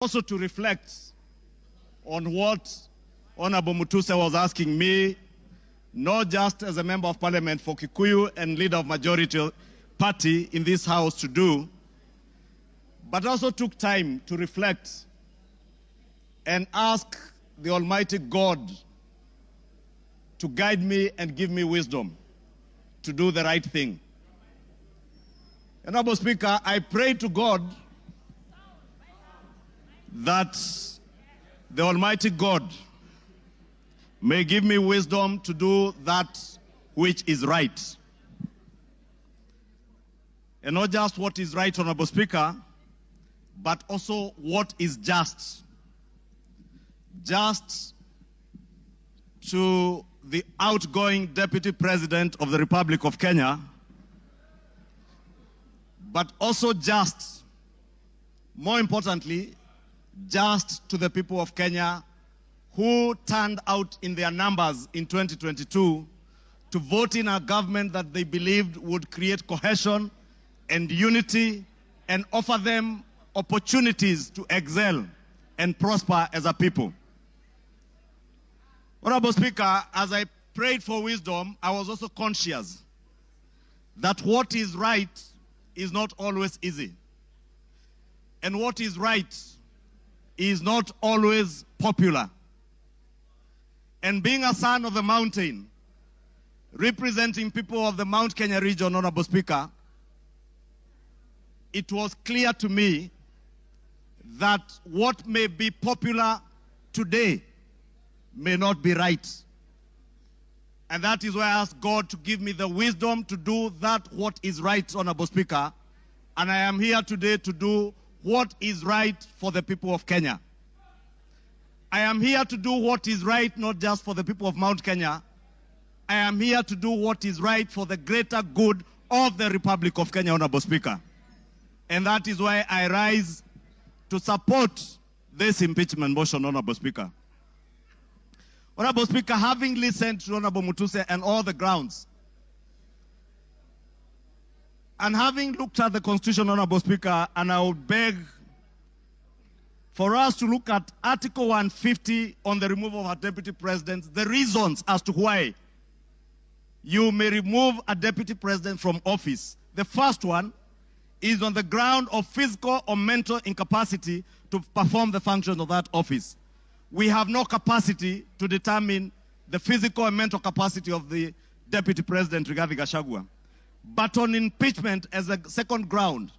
Also to reflect on what Honorable Mutuse was asking me, not just as a member of parliament for Kikuyu and leader of majority party in this house to do, but also took time to reflect and ask the Almighty God to guide me and give me wisdom to do the right thing. Honorable Speaker, I pray to God that the Almighty God may give me wisdom to do that which is right. And not just what is right, Honorable Speaker, but also what is just. Just to the outgoing Deputy President of the Republic of Kenya, but also just, more importantly, just to the people of Kenya who turned out in their numbers in 2022 to vote in a government that they believed would create cohesion and unity and offer them opportunities to excel and prosper as a people. Honorable Speaker, as I prayed for wisdom, I was also conscious that what is right is not always easy. And what is right is not always popular. And being a son of the mountain, representing people of the Mount Kenya region, Honorable Speaker, it was clear to me that what may be popular today may not be right. And that is why I asked God to give me the wisdom to do that what is right, Honorable Speaker. And I am here today to do what is right for the people of Kenya. I am here to do what is right, not just for the people of Mount Kenya. I am here to do what is right for the greater good of the Republic of Kenya, Honorable Speaker. And that is why I rise to support this impeachment motion, Honorable Speaker. Honorable Speaker, having listened to Honorable Mutuse and all the grounds, and having looked at the Constitution, Honorable Speaker, and I would beg for us to look at Article 150 on the removal of a deputy president, the reasons as to why you may remove a deputy president from office. The first one is on the ground of physical or mental incapacity to perform the functions of that office. We have no capacity to determine the physical and mental capacity of the Deputy President, Rigathi Gachagua. But on impeachment as a second ground,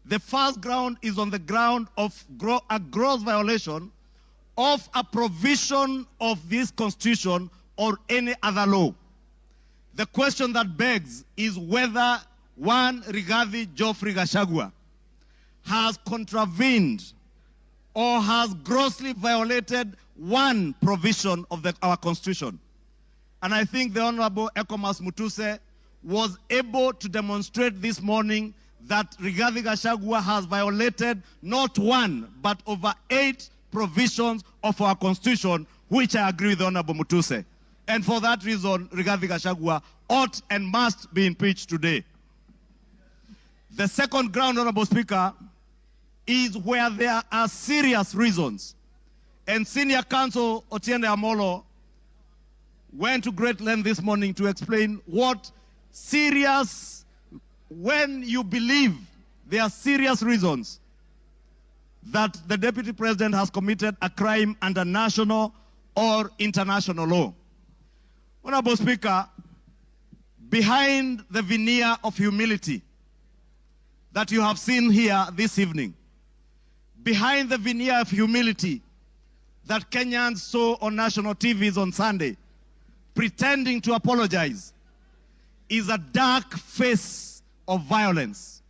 the first ground is on the ground of a gross violation of a provision of this Constitution or any other law. The question that begs is whether one Rigathi Geoffrey Gachagua has contravened or has grossly violated one provision of our Constitution. And I think the Honorable Ekomas Mutuse was able to demonstrate this morning that Rigathi Gachagua has violated not one, but over 8 provisions of our Constitution, which I agree with the Honorable Mutuse. And for that reason, Rigathi Gachagua ought and must be impeached today. The second ground, Honorable Speaker, is where there are serious reasons. And Senior Counsel Otiende Amolo went to great length this morning to explain what serious, when you believe there are serious reasons that the Deputy President has committed a crime under national or international law. Honorable Speaker, behind the veneer of humility that you have seen here this evening, behind the veneer of humility that Kenyans saw on national TVs on Sunday, pretending to apologize, is a dark face of violence.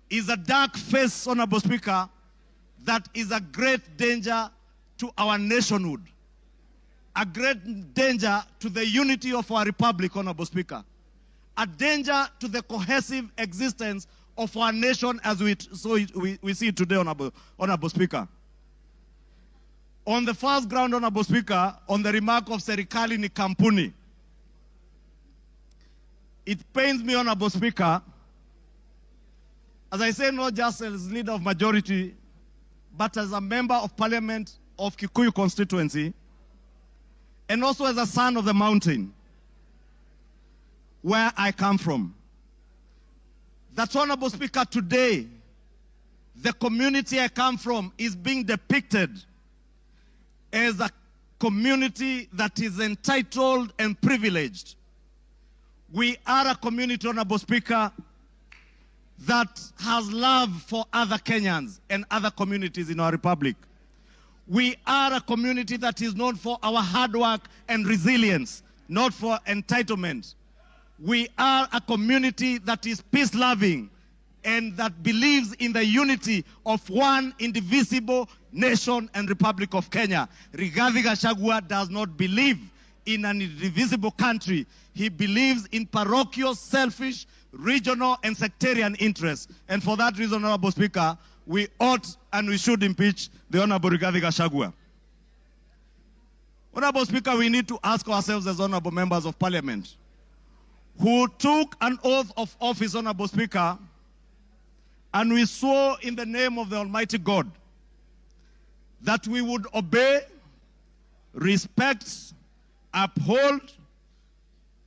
Is a dark face, Honorable Speaker, that is a great danger to our nationhood, a great danger to the unity of our republic, Honorable Speaker, a danger to the cohesive existence of our nation as we see it today, Honorable Speaker. On the first ground, Honorable Speaker, on the remark of serikali ni kampuni, it pains me, Honorable Speaker, as I say, not just as leader of majority, but as a member of parliament of Kikuyu constituency, and also as a son of the mountain, where I come from. That, Honorable Speaker, today, the community I come from is being depicted as a community that is entitled and privileged. We are a community, Honorable Speaker, that has love for other Kenyans and other communities in our republic. We are a community that is known for our hard work and resilience, not for entitlement. We are a community that is peace-loving and that believes in the unity of one indivisible nation and Republic of Kenya. Rigathi Gachagua does not believe in an indivisible country. He believes in parochial, selfish, regional and sectarian interests. And for that reason, Honorable Speaker, we ought and we should impeach the Honorable Rigathi Gachagua. Honorable Speaker, we need to ask ourselves as Honorable Members of Parliament, who took an oath of office, Honorable Speaker, and we swore in the name of the Almighty God that we would obey, respect, uphold,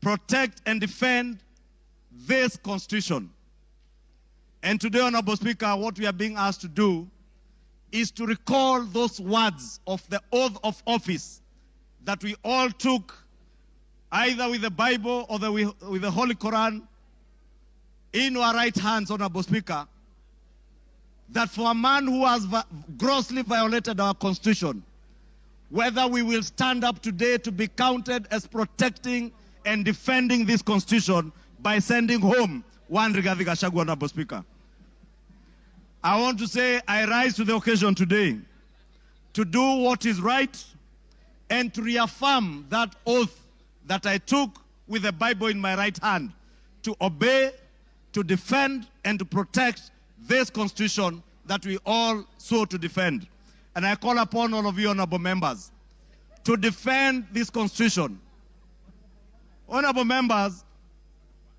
protect, and defend this Constitution. And today, Honorable Speaker, what we are being asked to do is to recall those words of the oath of office that we all took either with the Bible or with the Holy Quran in our right hands, Honorable Speaker, that for a man who has grossly violated our Constitution, whether we will stand up today to be counted as protecting and defending this Constitution by sending home one Rigathi Gachagua, Honorable Speaker. I want to say I rise to the occasion today to do what is right and to reaffirm that oath that I took with the Bible in my right hand, to obey, to defend, and to protect this Constitution that we all sought to defend. And I call upon all of you, honorable members, to defend this Constitution. Honorable members,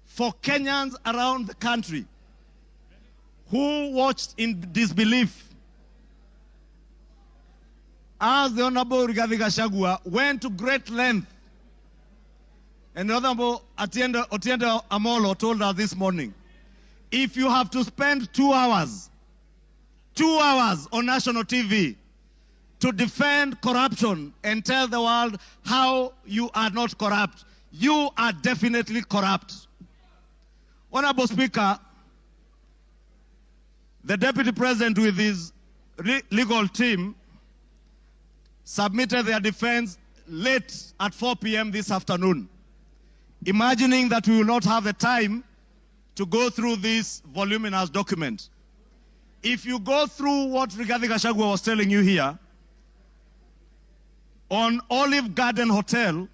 for Kenyans around the country who watched in disbelief as the Honorable Rigathi Gachagua went to great length, and the Honorable Otiende Amolo told us this morning, if you have to spend 2 hours on national TV to defend corruption and tell the world how you are not corrupt, you are definitely corrupt. Honorable Speaker, the Deputy President with his legal team submitted their defense late at 4 p.m. this afternoon, imagining that we will not have the time to go through this voluminous document. If you go through what Rigathi Gachagua was telling you here, on Olive Garden Hotel,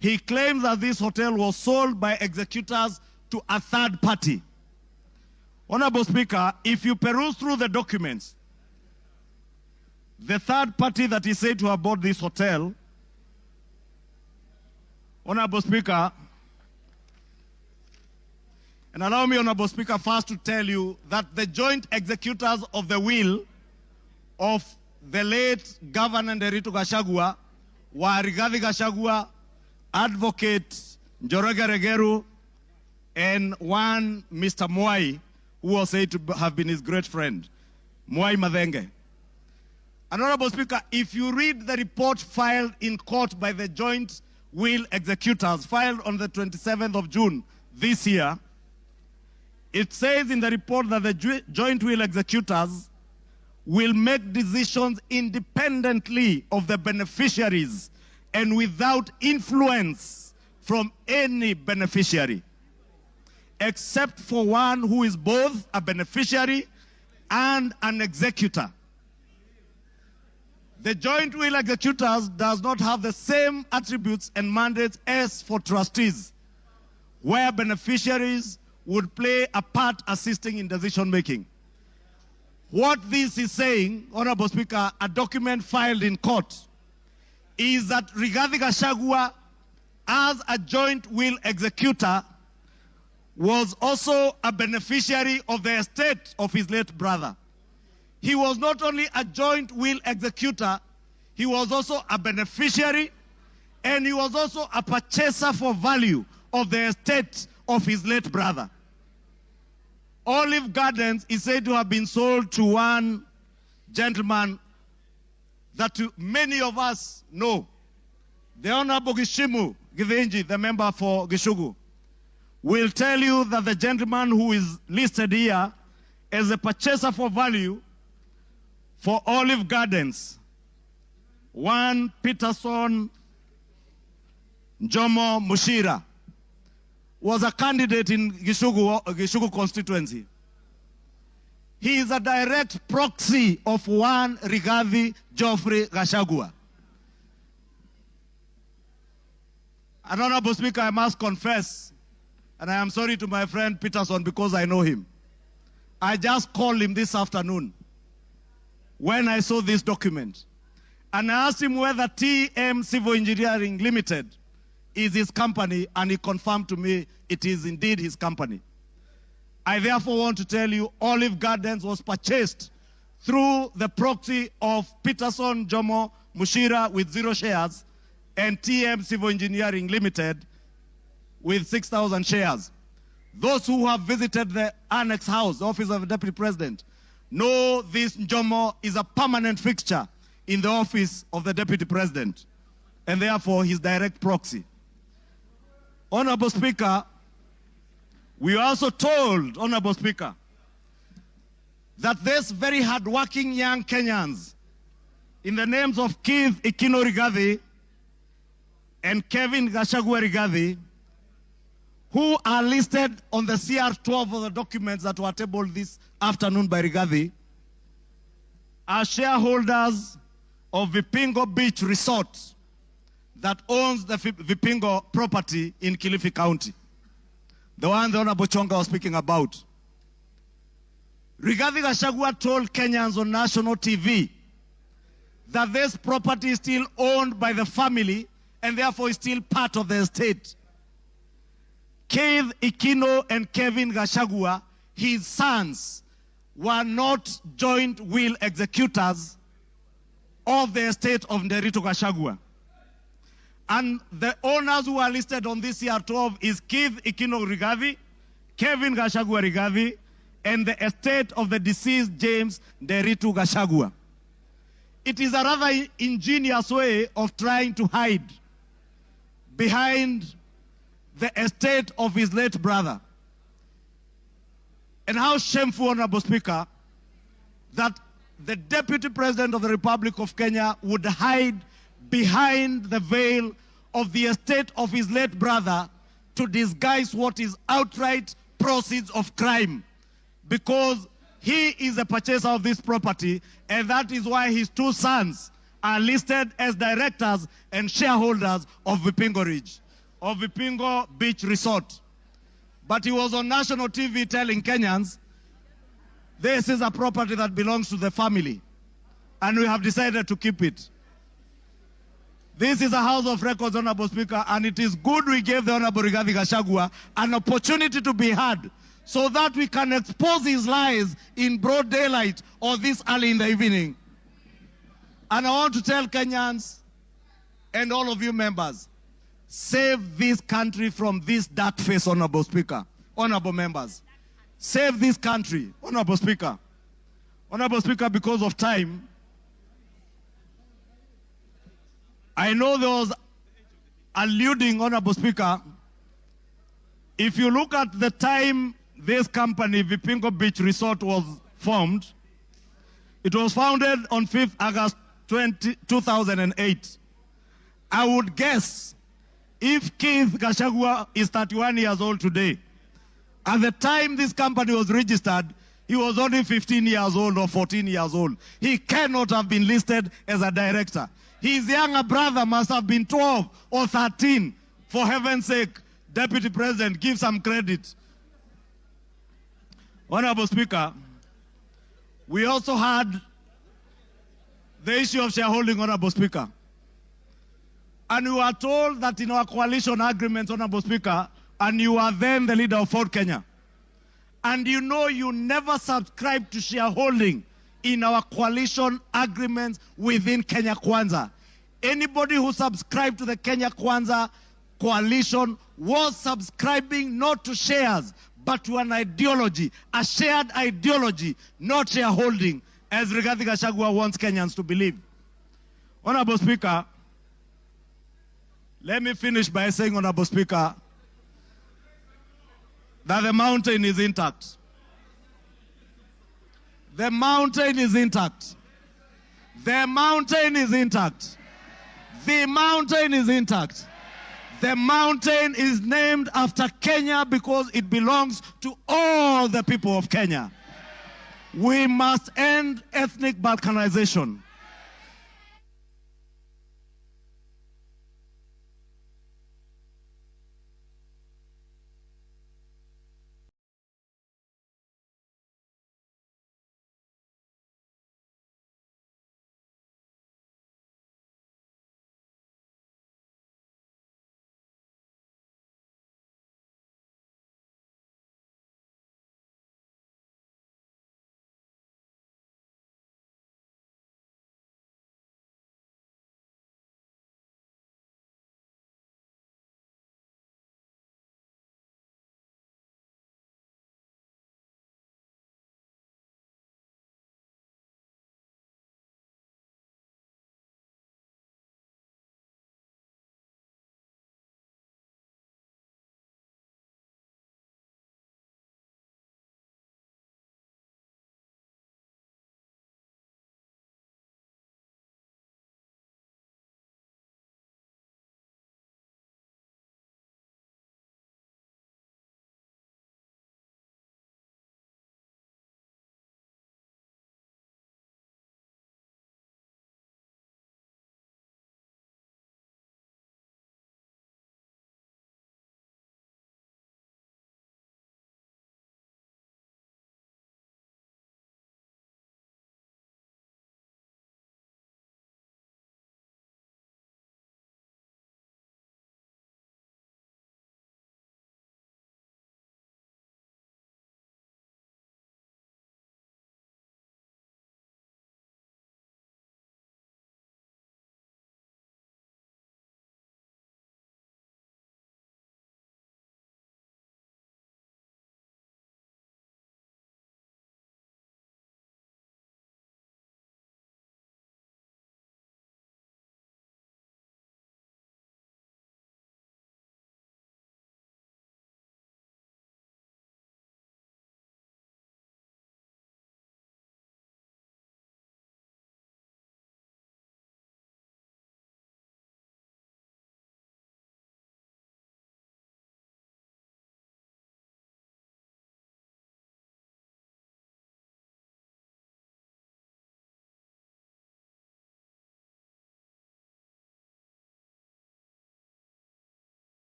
he claims that this hotel was sold by executors to a third party. Honorable Speaker, if you peruse through the documents, the third party that is said to have bought this hotel, Honorable Speaker, and allow me, Honorable Speaker, first to tell you that the joint executors of the will of the late Governor Nderitu Gachagua were Rigathi Gachagua, Advocate Njoroge Regeru, and one Mr. Mwai, who was said to have been his great friend, Mwai Madhenge. And Honorable Speaker, if you read the report filed in court by the joint will executors, filed on the 27th of June this year, it says in the report that the joint will executors will make decisions independently of the beneficiaries and without influence from any beneficiary, except for one who is both a beneficiary and an executor. The joint will executors does not have the same attributes and mandates as for trustees, where beneficiaries would play a part assisting in decision making. What this is saying, Honorable Speaker, a document filed in court, is that Rigathi Gachagua, as a joint will executor, was also a beneficiary of the estate of his late brother. He was not only a joint will executor, he was also a beneficiary, and he was also a purchaser for value of the estate of his late brother. Olive Gardens is said to have been sold to one gentleman that many of us know, the Honorable Gishimu Githinji, the member for Gishugu, will tell you that the gentleman who is listed here as a purchaser for value for Olive Gardens, one Peterson Jomo Mushira, was a candidate in Gishugu constituency. He is a direct proxy of one Rigathi Geoffrey Gachagua. And Honorable Speaker, I must confess, and I am sorry to my friend Peterson because I know him. I just called him this afternoon when I saw this document. And I asked him whether TM Civil Engineering Limited is his company, and he confirmed to me it is indeed his company. I therefore want to tell you Olive Gardens was purchased through the proxy of Peterson Jomo Mushira with 0 shares and TM Civil Engineering Limited with 6,000 shares. Those who have visited the Annex House, the office of the Deputy President, know this Jomo is a permanent fixture in the office of the Deputy President, and therefore his direct proxy. Honorable Speaker, we are also told, Honorable Speaker, that these very hardworking young Kenyans, in the names of Keith Ikino Rigathi and Kevin Gachagua Rigathi, who are listed on the CR12 of the documents that were tabled this afternoon by Rigathi, are shareholders of Vipingo Beach Resort that owns the Vipingo property in Kilifi County, the one the Honorable Chonga was speaking about. Rigathi Gachagua told Kenyans on national TV that this property is still owned by the family and therefore is still part of the estate. Keith Ikino and Kevin Gachagua, his sons, were not joint will executors of the estate of Nderito Gachagua. And the owners who are listed on this CR12 is Keith Ikino Rigathi, Kevin Gachagua Rigathi, and the estate of the deceased James Nderito Gachagua. It is a rather ingenious way of trying to hide behind the estate of his late brother. And how shameful, Honorable Speaker, that the Deputy President of the Republic of Kenya would hide behind the veil of the estate of his late brother to disguise what is outright proceeds of crime, because he is a purchaser of this property, and that is why his 2 sons are listed as directors and shareholders of Vipingo Ridge, of Vipingo Beach Resort. But he was on national TV telling Kenyans, this is a property that belongs to the family, and we have decided to keep it. This is a House of Records, Honorable Speaker, and it is good we gave the Honorable Rigathi Gachagua an opportunity to be heard so that we can expose his lies in broad daylight or this early in the evening. And I want to tell Kenyans and all of you members, save this country from this dark face, Honorable Speaker, honorable members. Save this country, Honorable Speaker. Honorable Speaker, because of time, I know there was alluding, Honorable Speaker, if you look at the time this company, Vipingo Beach Resort, was formed, it was founded on 5th August 2008. I would guess if Keith Gachagua is 31 years old today, at the time this company was registered, he was only 15 years old or 14 years old. He cannot have been listed as a director. His younger brother must have been 12 or 13. For heaven's sake, Deputy President, give some credit. Honorable Speaker, we also had the issue of shareholding, Honorable Speaker. And we were told that in our coalition agreement, Honorable Speaker, and you are then the leader of Ford Kenya, and you know you never subscribed to shareholding in our coalition agreements within Kenya Kwanza. Anybody who subscribed to the Kenya Kwanza coalition was subscribing not to shares, but to an ideology, a shared ideology, not shareholding, as Rigathi Gachagua wants Kenyans to believe. Honorable Speaker, let me finish by saying, Honorable Speaker, that the mountain is intact. The mountain is intact. The mountain is intact. The mountain is intact. The mountain is named after Kenya because it belongs to all the people of Kenya. We must end ethnic balkanization.